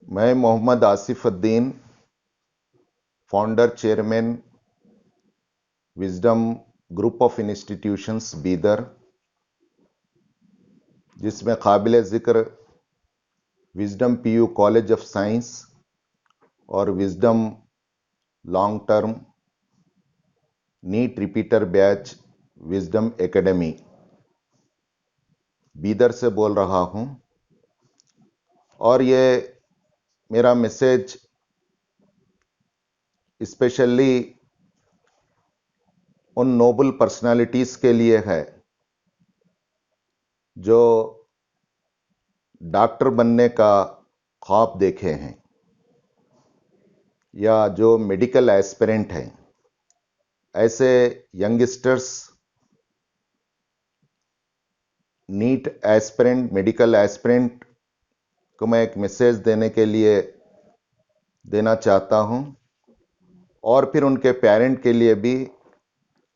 मैं Mohammed Asifuddin, founder chairman wisdom group of institutions Bidar, जिसमें काबिल ज़िक्र wisdom PU college of science और wisdom long term NEET repeater batch wisdom academy Bidar से बोल रहा हूं। और ये मेरा मैसेज स्पेशली उन नोबल पर्सनालिटीज़ के लिए है जो डॉक्टर बनने का ख्वाब देखे हैं या जो मेडिकल एस्पिरेंट हैं। ऐसे youngsters NEET aspirant, medical aspirant को मैं एक मैसेज देने के लिए देना चाहता हूं, और फिर उनके पेरेंट के लिए भी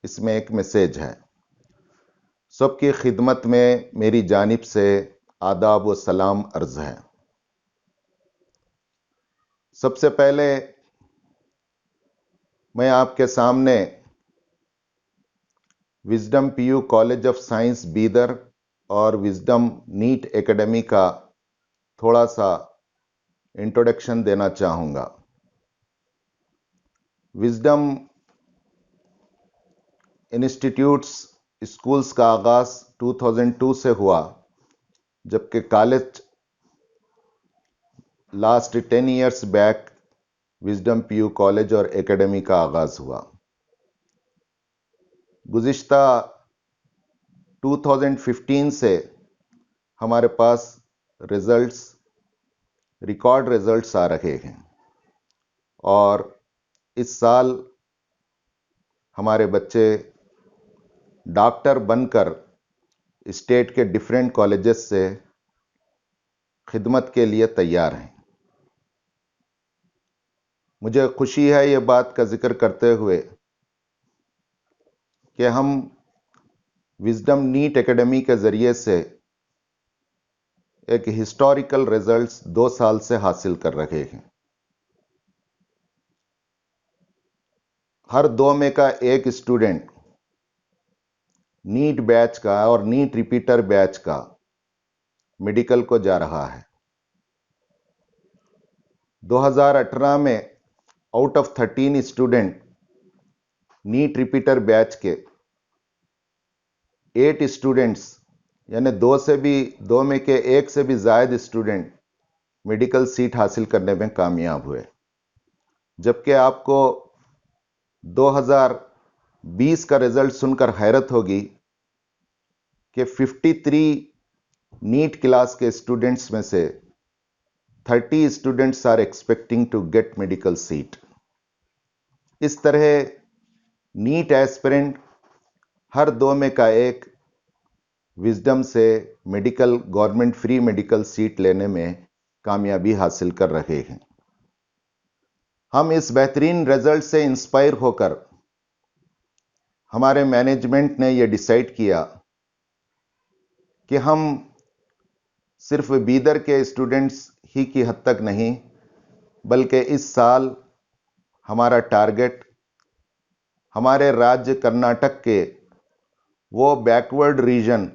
इसमें एक मैसेज है। सबकी खिदमत में मेरी जानिब से आदाब व सलाम अर्ज़ है। सबसे पहले मैं आपके सामने Wisdom PU college of science Bidar और विजडम नीट एकेडमी का थोड़ा सा इंट्रोडक्शन देना चाहूँगा। विजडम इंस्टीट्यूट्स स्कूल्स का आगाज़ 2002 से हुआ, जबकि college last 10 years back Wisdom PU college और एकेडमी का आगाज़ हुआ। गुज़िश्ता 2015 से हमारे पास रिकॉर्ड रिजल्ट्स आ रहे हैं, और इस साल हमारे बच्चे डॉक्टर बनकर स्टेट के डिफरेंट कॉलेजेस से खिदमत के लिए तैयार हैं। मुझे खुशी है ये बात का जिक्र करते हुए कि हम विजडम नीट एकेडमी के ज़रिए से एक हिस्टोरिकल रिजल्ट्स 2 साल से हासिल कर रहे हैं। हर 2 में का एक स्टूडेंट नीट बैच का और नीट रिपीटर बैच का मेडिकल को जा रहा है। 2018 में out of 13 student NEET repeater batch के 8 स्टूडेंट्स, यानी 2 में के एक से भी ज़्यादा स्टूडेंट मेडिकल सीट हासिल करने में कामयाब हुए। जबकि आपको 2020 का रिजल्ट सुनकर हैरत होगी कि 53 नीट क्लास के स्टूडेंट्स में से 30 students are expecting to get medical seat. इस तरह नीट एस्पिरेंट हर 2 में का एक विजडम से medical government free medical seat लेने में कामयाबी हासिल कर रहे हैं। हम इस बेहतरीन रिजल्ट से इंस्पायर होकर हमारे मैनेजमेंट ने यह डिसाइड किया कि हम सिर्फ बीदर के स्टूडेंट्स ही की हद तक नहीं, बल्कि इस साल हमारा टारगेट हमारे राज्य कर्नाटक के वो बैकवर्ड रीजन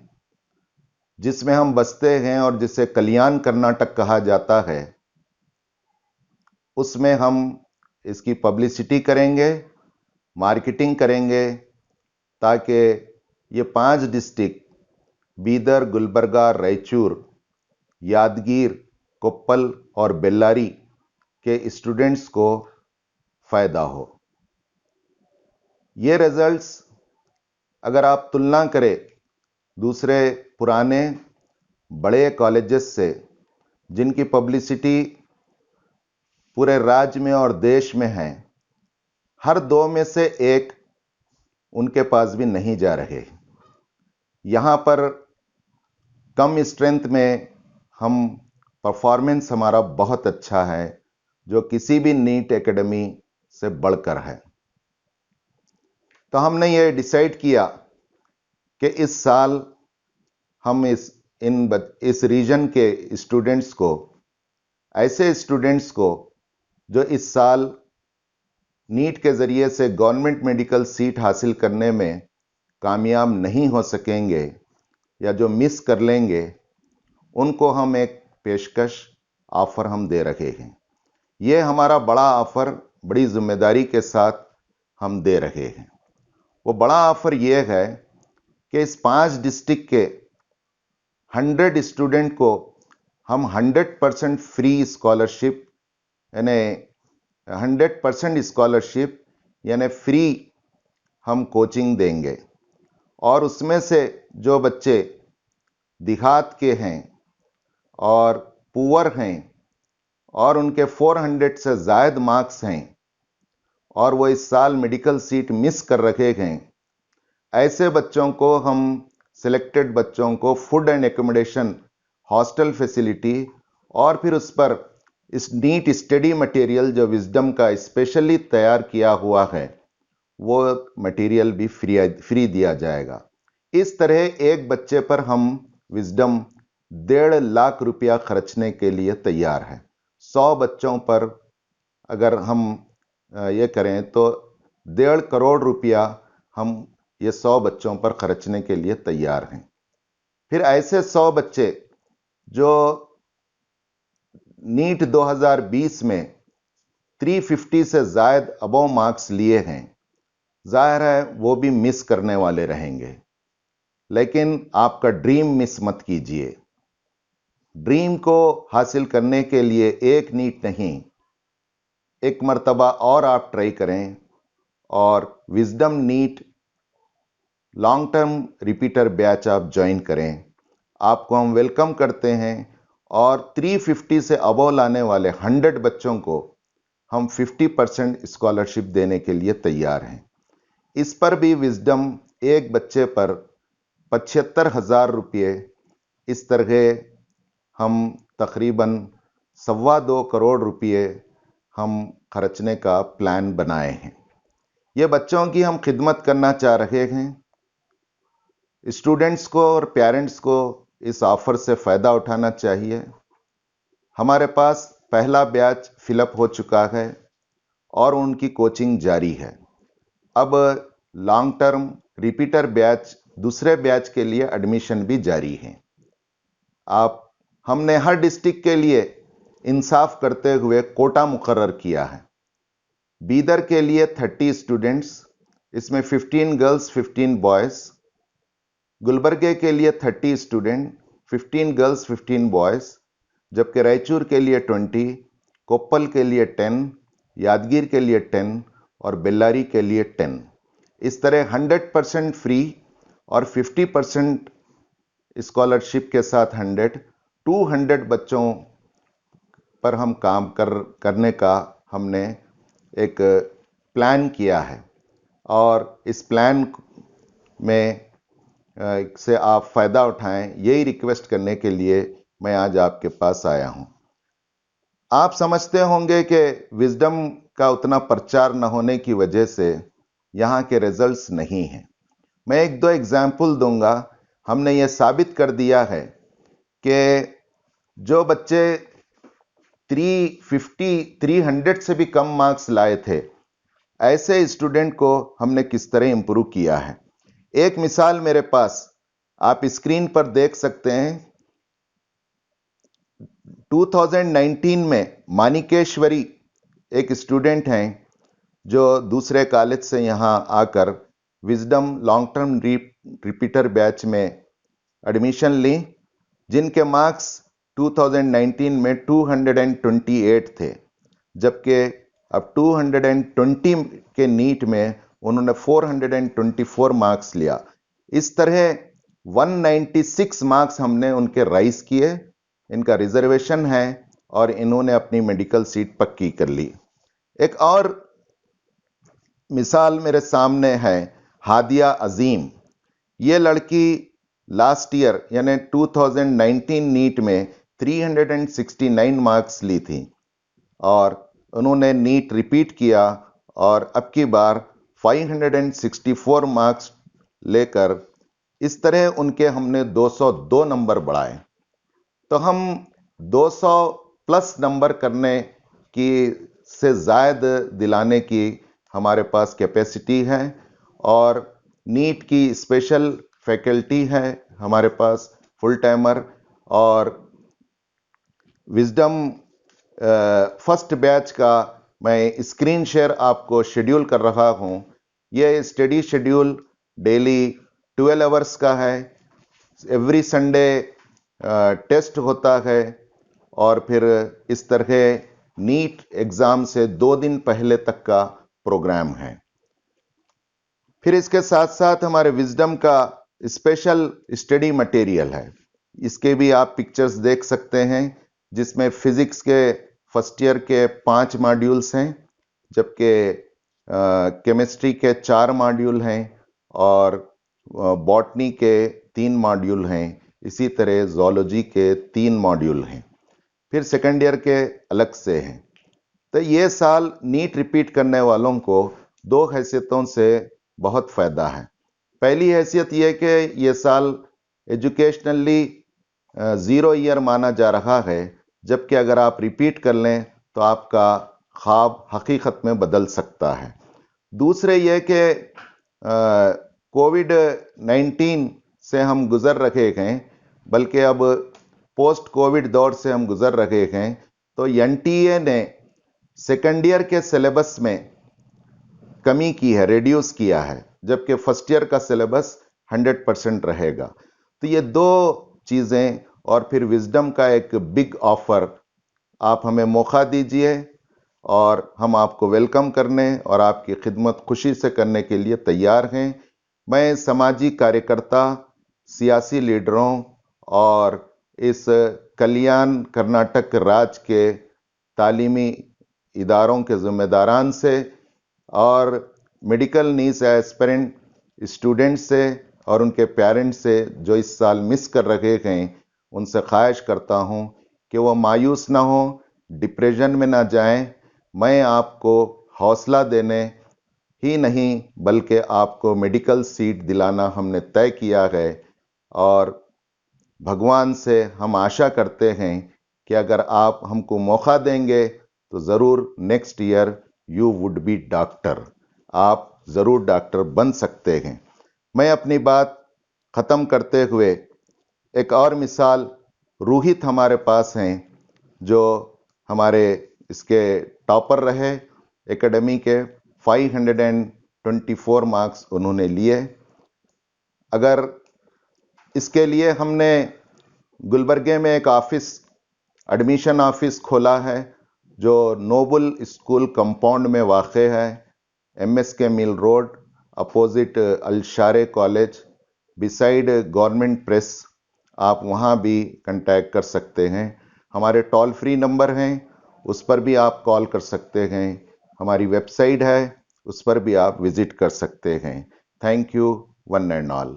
जिसमें हम बसते हैं और जिसे कल्याण कर्नाटक कहा जाता है, उसमें हम इसकी पब्लिसिटी करेंगे, मार्केटिंग करेंगे, ताकि ये 5 डिस्ट्रिक्ट बीदर, गुलबर्गा, रायचूर, यादगीर, कोप्पल और बेल्लारी के स्टूडेंट्स को फ़ायदा हो। ये रिजल्ट्स अगर आप तुलना करें दूसरे पुराने बड़े कॉलेजेस से, जिनकी पब्लिसिटी पूरे राज्य में और देश में है, हर 2 में से एक उनके पास भी नहीं जा रहे। यहाँ पर कम स्ट्रेंथ में हम परफॉर्मेंस हमारा बहुत अच्छा है, जो किसी भी नीट एकेडमी से बढ़कर है। तो हमने ये डिसाइड किया कि इस साल हम इस रीजन के स्टूडेंट्स को ऐसे स्टूडेंट्स को जो इस साल नीट के ज़रिए से गवर्नमेंट मेडिकल सीट हासिल करने में कामयाब नहीं हो सकेंगे या जो मिस कर लेंगे, उनको हम एक पेशकश ऑफ़र हम दे रहे हैं। ये हमारा बड़ा ऑफ़र बड़ी जिम्मेदारी के साथ हम दे रहे हैं। वो बड़ा ऑफ़र ये है कि इस 5 डिस्ट्रिक्ट के 100 स्टूडेंट को हम 100% फ्री स्कॉलरशिप यानी 100% स्कॉलरशिप यानी फ्री हम कोचिंग देंगे। और उसमें से जो बच्चे देहात के हैं और पुअर हैं और उनके 400 से ज़ायद मार्क्स हैं और वो इस साल मेडिकल सीट मिस कर रहे हैं, ऐसे बच्चों को हम सिलेक्टेड बच्चों को food and accommodation, hostel facility और फिर उस पर इस नीट स्टडी मटेरियल जो विजडम का स्पेशली तैयार किया हुआ है, वो मटेरियल भी फ्री दिया जाएगा। इस तरह एक बच्चे पर हम विजडम 1.5 लाख रुपया खर्चने के लिए तैयार है। 100 बच्चों पर अगर हम ये करें तो 1.5 करोड़ रुपया हम ये 100 बच्चों पर खर्चने के लिए तैयार हैं। फिर ऐसे 100 बच्चे जो नीट 2020 में 350 से ज़ायद अबव मार्क्स लिए हैं, जाहिर है वो भी मिस करने वाले रहेंगे। लेकिन आपका ड्रीम मिस मत कीजिए। ड्रीम को हासिल करने के लिए एक नीट नहीं, एक मर्तबा और आप ट्राई करें और Wisdom NEET long term repeater batch आप ज्वाइन करें। आपको हम वेलकम करते हैं और 350 से अबव लाने वाले 100 बच्चों को हम 50% स्कॉलरशिप देने के लिए तैयार हैं। इस पर भी विजडम एक बच्चे पर 75,000 रुपये इस तरह हम तकरीबन 2.25 करोड़ रुपये हम खर्चने का प्लान बनाए हैं। ये बच्चों की हम खिदमत करना चाह रहे हैं। स्टूडेंट्स को और पेरेंट्स को इस ऑफ़र से फ़ायदा उठाना चाहिए। हमारे पास पहला बैच फिलअप हो चुका है और उनकी कोचिंग जारी है। अब लॉन्ग टर्म रिपीटर बैच, दूसरे बैच के लिए एडमिशन भी जारी है। हमने हर डिस्ट्रिक्ट के लिए इंसाफ करते हुए कोटा मुकर्रर किया है। बीदर के लिए 30 स्टूडेंट्स, इसमें 15 गर्ल्स 15 बॉयज़। गुलबर्गे के लिए 30 स्टूडेंट, 15 गर्ल्स 15 बॉयज़। जबकि रायचूर के लिए 20, कोप्पल के लिए 10, यादगीर के लिए 10 और बेल्लारी के लिए 10। इस तरह 100% फ्री और 50% स्कॉलरशिप के साथ 200 बच्चों पर हम काम करने का हमने एक प्लान किया है और इस प्लान में से आप फ़ायदा उठाएं, यही रिक्वेस्ट करने के लिए मैं आज आपके पास आया हूं। आप समझते होंगे कि विजडम का उतना प्रचार न होने की वजह से यहाँ के रिजल्ट्स नहीं हैं। मैं 1-2 एग्जाम्पल दूंगा। हमने ये साबित कर दिया है कि जो बच्चे 300 से भी कम मार्क्स लाए थे, ऐसे स्टूडेंट को हमने किस तरह इंप्रूव किया है। एक मिसाल मेरे पास आप स्क्रीन पर देख सकते हैं। 2019 में मानिकेश्वरी एक स्टूडेंट हैं जो दूसरे कॉलेज से यहाँ आकर wisdom long term repeater batch में एडमिशन ली, जिनके मार्क्स 2019 में 228 थे, जबकि अब 220 के नीट में उन्होंने 424 मार्क्स लिया। इस तरह 196 मार्क्स हमने उनके राइज किए। इनका रिजर्वेशन है और इन्होंने अपनी मेडिकल सीट पक्की कर ली। एक और मिसाल मेरे सामने है हादिया अजीम। ये लड़की लास्ट ईयर यानी 2019 नीट में 369 मार्क्स ली थी और उन्होंने नीट रिपीट किया और अब की बार 564 मार्क्स लेकर इस तरह उनके हमने 202 नंबर बढ़ाए। तो हम 200 प्लस नंबर करने की से ज़ायद दिलाने की हमारे पास कैपेसिटी है और नीट की स्पेशल फैकल्टी है हमारे पास फुल टाइमर। और विजडम फर्स्ट बैच का मैं स्क्रीन शेयर आपको शेड्यूल कर रहा हूं। ये स्टडी शेड्यूल डेली 12 आवर्स का है। एवरी संडे टेस्ट होता है और फिर इस तरह नीट एग्जाम से 2 दिन पहले तक का प्रोग्राम है। फिर इसके साथ साथ हमारे विजडम का स्पेशल स्टडी मटेरियल है। इसके भी आप पिक्चर्स देख सकते हैं, जिसमें फिजिक्स के फर्स्ट ईयर के 5 मॉड्यूल्स हैं, जबकि केमिस्ट्री के 4 मॉड्यूल हैं और बॉटनी के 3 मॉड्यूल हैं। इसी तरह जोलॉजी के 3 मॉड्यूल हैं। फिर सेकेंड ईयर के अलग से हैं। तो ये साल नीट रिपीट करने वालों को 2 हैसियतों से बहुत फ़ायदा है। पहली हैसियत ये कि ये साल एजुकेशनली 0 ईयर माना जा रहा है, जबकि अगर आप रिपीट कर लें तो आपका ख्वाब हकीकत में बदल सकता है। दूसरे ये कि कोविड-19 से हम गुज़र रहे हैं, बल्कि अब पोस्ट कोविड दौर से हम गुज़र रहे हैं। तो एनटीए ने सेकेंड ईयर के सिलेबस में कमी की है, रिड्यूस किया है, जबकि फर्स्ट ईयर का सिलेबस 100% रहेगा। तो ये 2 चीज़ें और फिर विजडम का एक बिग ऑफर, आप हमें मौका दीजिए और हम आपको वेलकम करने और आपकी खिदमत खुशी से करने के लिए तैयार हैं। मैं समाजी कार्यकर्ता, सियासी लीडरों और इस कल्याण कर्नाटक राज्य के तालीमी इदारों के ज़िम्मेदारान से और मेडिकल नीड्स एस्पिरेंट स्टूडेंट से और उनके पेरेंट्स से जो इस साल मिस कर रहे हैं, उनसे ख्वाहिश करता हूं कि वो मायूस ना हो, डिप्रेशन में ना जाएं। मैं आपको हौसला देने ही नहीं बल्कि आपको मेडिकल सीट दिलाना हमने तय किया है और भगवान से हम आशा करते हैं कि अगर आप हमको मौका देंगे तो ज़रूर next year you would be doctor, आप ज़रूर डॉक्टर बन सकते हैं। मैं अपनी बात ख़त्म करते हुए एक और मिसाल, रोहित हमारे पास हैं जो हमारे इसके टॉपर रहे एकेडमी के। 524 मार्क्स उन्होंने लिए। अगर इसके लिए हमने गुलबर्गे में एक ऑफिस, एडमिशन ऑफिस खोला है जो नोबल स्कूल कंपाउंड में वाक़ है, MSK मिल रोड, अपोजिट अलशारे कॉलेज, बिसाइड गवर्नमेंट प्रेस। आप वहाँ भी कांटेक्ट कर सकते हैं। हमारे टोल फ्री नंबर हैं, उस पर भी आप कॉल कर सकते हैं। हमारी वेबसाइट है, उस पर भी आप विजिट कर सकते हैं। Thank you one and all.